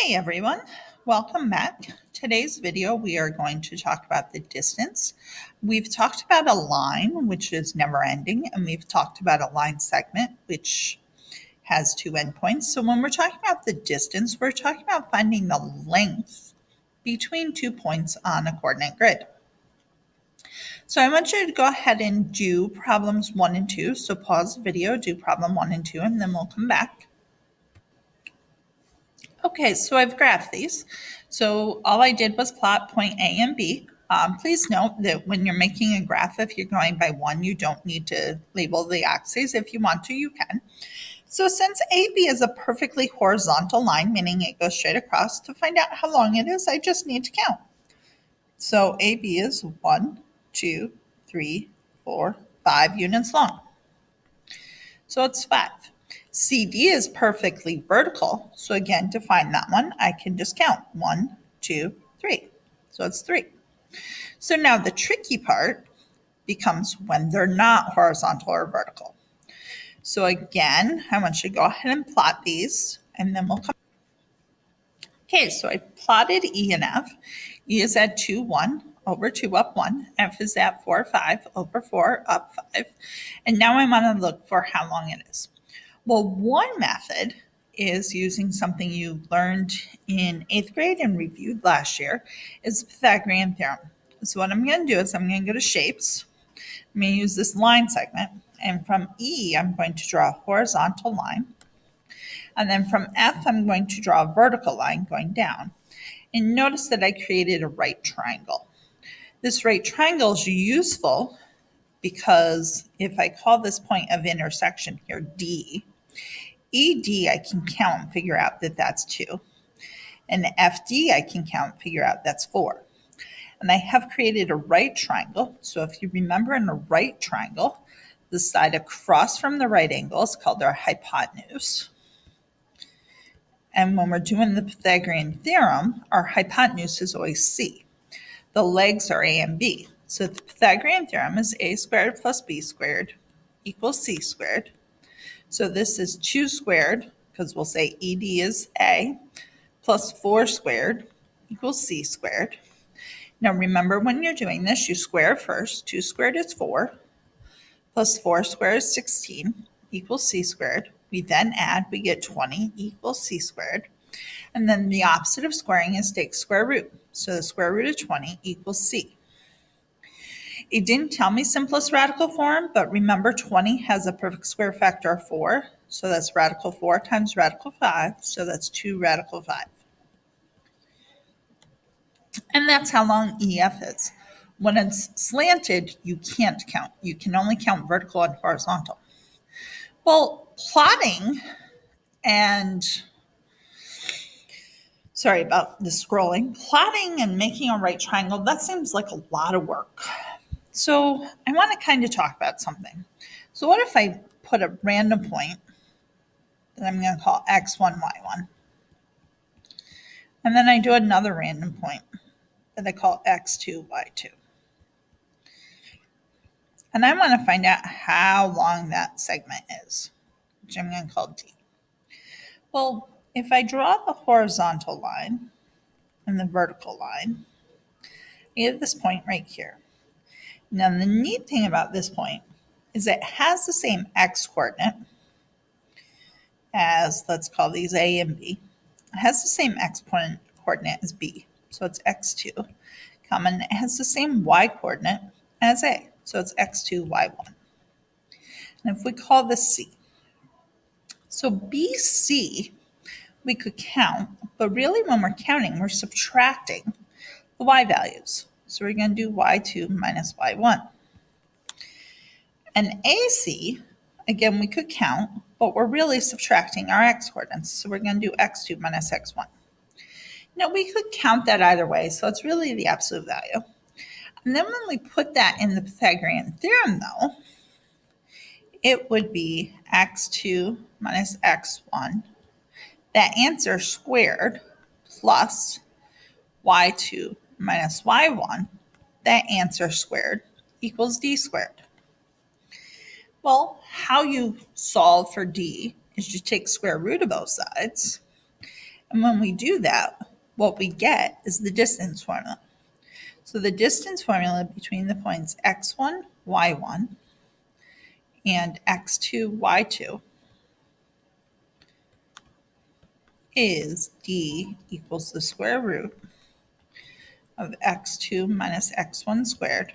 Hey everyone, welcome back. Today's video we are going to talk about the distance. We've talked about a line, which is never ending, and we've talked about a line segment, which has two endpoints. So when we're talking about the distance, we're talking about finding the length between 2 points on a coordinate grid. So I want you to go ahead and do problems 1 and 2. So pause the video, do problem 1 and 2, and then we'll come back. Okay, so I've graphed these. So all I did was plot point A and B. Please note that when you're making a graph, if you're going by one, you don't need to label the axes. If you want to, you can. So since AB is a perfectly horizontal line, meaning it goes straight across, to find out how long it is, I just need to count. So AB is 1, 2, 3, 4, 5 units long. So it's 5. CD is perfectly vertical. So again, to find that one, I can just count 1, 2, 3. So it's 3. So now the tricky part becomes when they're not horizontal or vertical. So again, I want you to go ahead and plot these, and then we'll come. Okay, so I plotted E and F. E is at 2, 1, over 2, up 1. F is at 4, 5, over 4, up 5. And now I want to look for how long it is. Well, one method is using something you learned in 8th grade and reviewed last year, is the Pythagorean theorem. So what I'm going to do is I'm going to go to shapes. I'm going to use this line segment. And from E, I'm going to draw a horizontal line. And then from F, I'm going to draw a vertical line going down. And notice that I created a right triangle. This right triangle is useful because if I call this point of intersection here D, ED I can count and figure out that that's 2. And FD I can count and figure out that's 4. And I have created a right triangle. So if you remember in a right triangle, the side across from the right angle is called our hypotenuse. And when we're doing the Pythagorean theorem, our hypotenuse is always C. The legs are A and B. So the Pythagorean theorem is A squared plus B squared equals C squared. So this is 2 squared, because we'll say ED is A, plus 4 squared equals C squared. Now remember, when you're doing this, you square first. 2 squared is 4, plus 4 squared is 16 equals C squared. We then add, we get 20 equals C squared. And then the opposite of squaring is take square root. So the square root of 20 equals C. It didn't tell me simplest radical form, but remember 20 has a perfect square factor of 4. So that's radical 4 times radical 5. So that's 2 radical 5. And that's how long EF is. When it's slanted, you can't count. You can only count vertical and horizontal. Well, plotting and sorry about the scrolling. Plotting and making a right triangle, that seems like a lot of work. So I want to kind of talk about something. So what if I put a random point that I'm going to call x1, y1. And then I do another random point that I call x2, y2. And I want to find out how long that segment is, which I'm going to call D. Well, if I draw the horizontal line and the vertical line, I get this point right here. Now, the neat thing about this point is it has the same x coordinate as, let's call these A and B. It has the same x coordinate as B, so it's x2, and it has the same y coordinate as A, so it's x2, y1. And if we call this C, so BC we could count, but really when we're counting, we're subtracting the y values. So we're going to do y2 minus y1. And AC, again, we could count, but we're really subtracting our x coordinates. So we're going to do x2 minus x1. Now we could count that either way, so it's really the absolute value. And then when we put that in the Pythagorean theorem, though, it would be x2 minus x1, that answer squared, plus y2 minus y1, that answer squared, equals d squared. Well, how you solve for d is you take square root of both sides. And when we do that, what we get is the distance formula. So the distance formula between the points x1, y1, and x2, y2 is d equals the square root of x2 minus x1 squared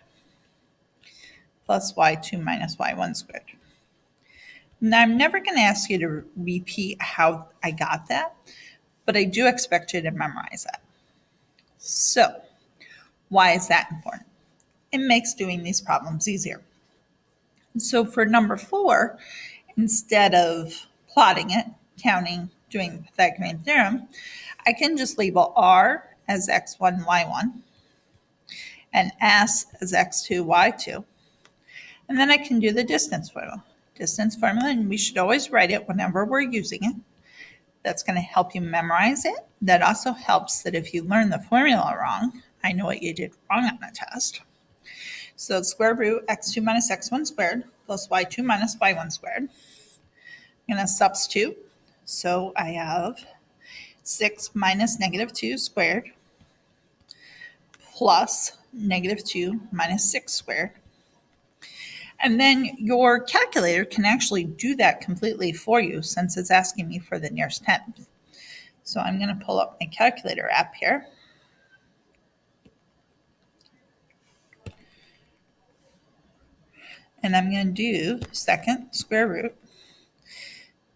plus y2 minus y1 squared. Now, I'm never going to ask you to repeat how I got that, but I do expect you to memorize that. So, why is that important? It makes doing these problems easier. So for number 4, instead of plotting it, counting, doing the Pythagorean theorem, I can just label R as x1, y1, and S as x2, y2. And then I can do the distance formula. Distance formula, and we should always write it whenever we're using it. That's going to help you memorize it. That also helps that if you learn the formula wrong, I know what you did wrong on the test. So square root x2 minus x1 squared plus y2 minus y1 squared. I'm going to substitute. So I have 6 minus negative 2 squared plus negative 2 minus 6 squared. And then your calculator can actually do that completely for you since it's asking me for the nearest tenth. So I'm going to pull up my calculator app here. And I'm going to do second square root,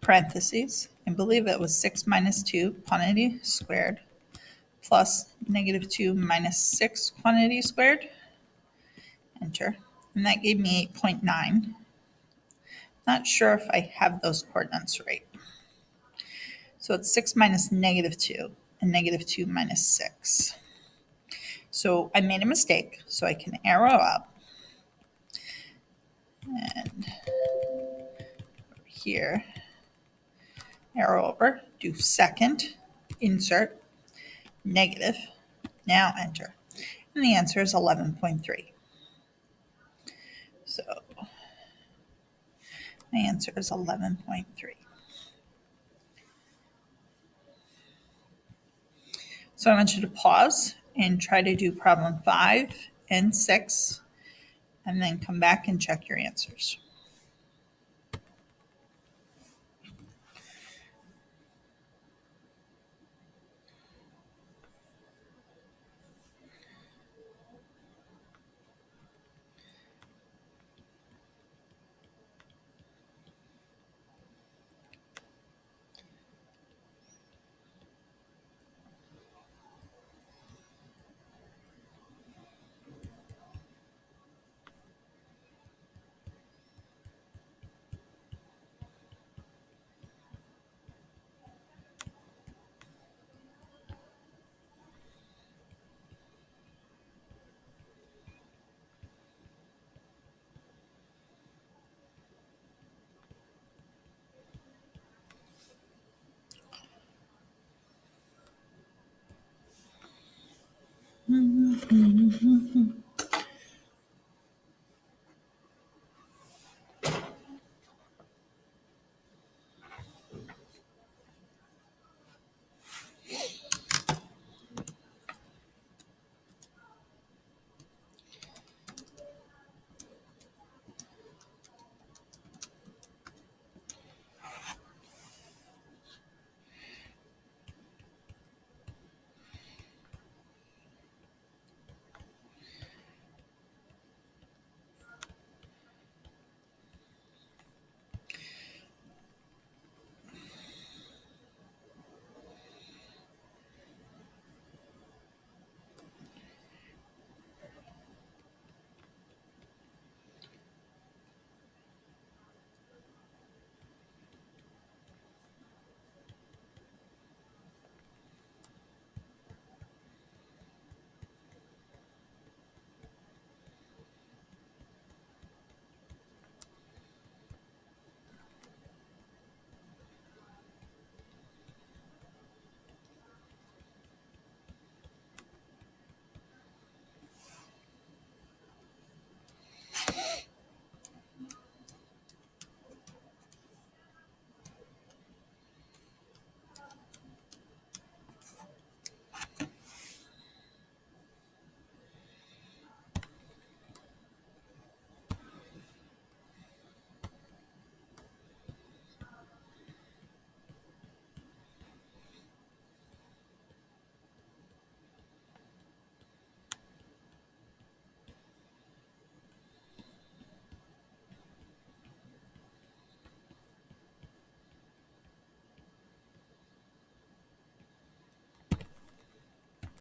parentheses, I believe it was 6 minus 2 quantity squared plus negative 2 minus 6 quantity squared, enter. And that gave me 8.9. Not sure if I have those coordinates right. So it's 6 minus negative 2 and negative 2 minus 6. So I made a mistake, so I can arrow up. And here, arrow over, do second, insert, negative, now enter. And the answer is 11.3. So my answer is 11.3. So I want you to pause and try to do problem 5 and 6, and then come back and check your answers.